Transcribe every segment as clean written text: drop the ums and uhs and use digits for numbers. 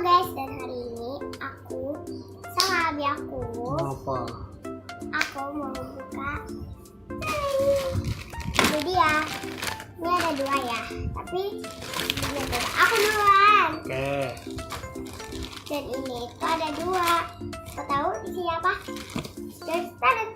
guys, dan hari ini aku sama abi aku mau buka jadi ya, ini ada dua ya, tapi aku duluan. Oke. Dan ini tuh ada dua. Kau tahu isinya apa? Let's start.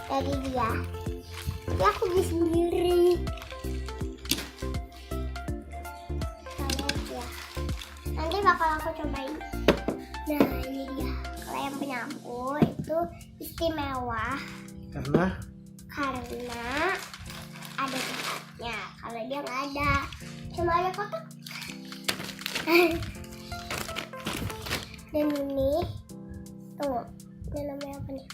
Dari dia, tapi aku beli sendiri. Lihat ya, nanti bakal aku cobain. Nah ini dia, kalau yang punya aku itu istimewa Karena ada tempatnya. Kalau dia nggak ada, cuma ada kotak. Dan ini tunggu, ini namanya apa nih?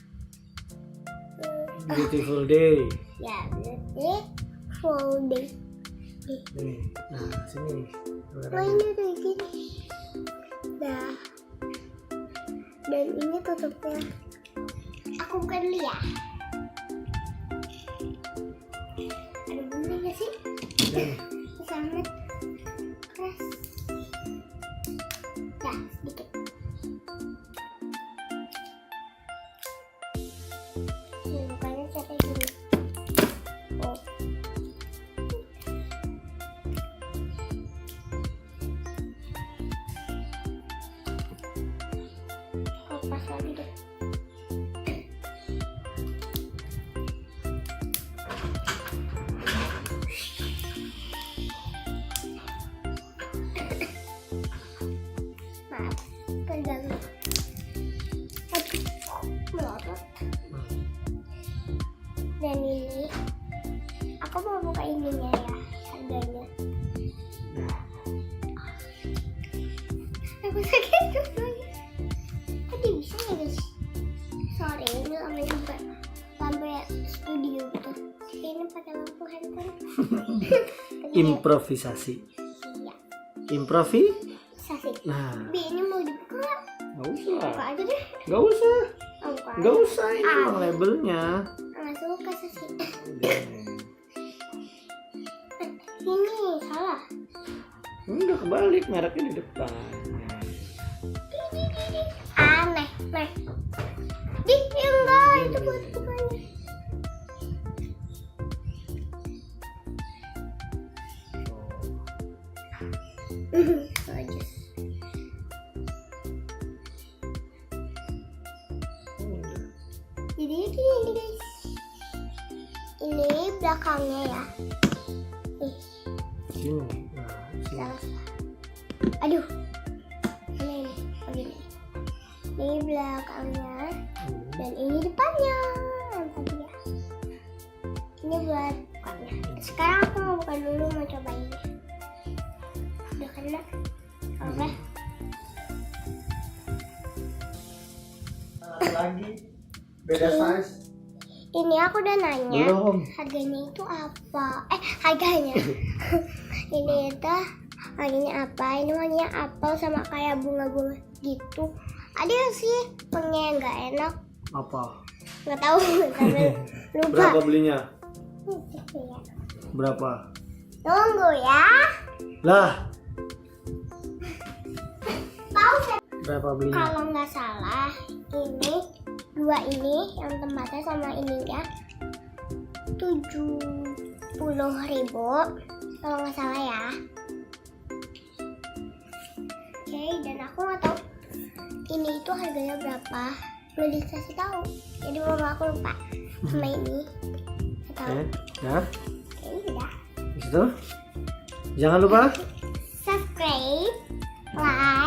beautiful day. Ya, beautiful day. Nih, nah sini. Mainnya kayak gini. Nah, dan ini tutupnya. Aku buka dulu ya. Ada bunyi nggak sih? Sangat keras. Nah, sedikit. Bukanya kayak gini. Oh. Pas lagi deh. Maaf, pegang. Melorot. Dan ini aku mau buka ininya ya, harganya. Aku sakit tuh. Tadi bisa nggak guys? Sorry, ini lampu studio gitu. Ini pakai lampu handphone. Improvisasi. Iya. Improvisasi. Nah, Ini mau dibuka? nggak usah. Buka aja deh. Nggak usah. Oh, buka. Nggak usah, ini emang labelnya. Nggak suka sih. Ini salah. Udah kebalik, mereknya di depan. Aneh. Enggak, itu buat bukanya. Bagus. Jadi ini guys. Ini belakangnya ya. Nih. Sini. Nah, sini. Salah. Aduh. Ini begini. Ini belakangnya dan ini depannya. Tadi ya. Ini buat bukanya. Sekarang aku mau buka dulu, mau cobain. Udah kena. Oke. Lagi beda size. Ini aku udah nanya. Belum. Harganya itu apa? Harganya. Ini itu harganya apa? Ini warnanya apel sama kayak bunga-bunga gitu. Ada sih pengen yang nggak enak. Apa? Nggak tahu. Sampai lupa. Berapa belinya? Ya. Berapa? Tunggu ya. Lah, Pause. berapa belinya? Kalau nggak salah, ini dua ini yang tempatnya sama ininya 70.000 kalau nggak salah ya. Oke, dan aku nggak tahu ini itu harganya berapa, belum dikasih tahu. Jadi mama aku lupa sama ini. Nggak tahu. Ya, Oke, udah. di situ. Jangan lupa Subscribe, like,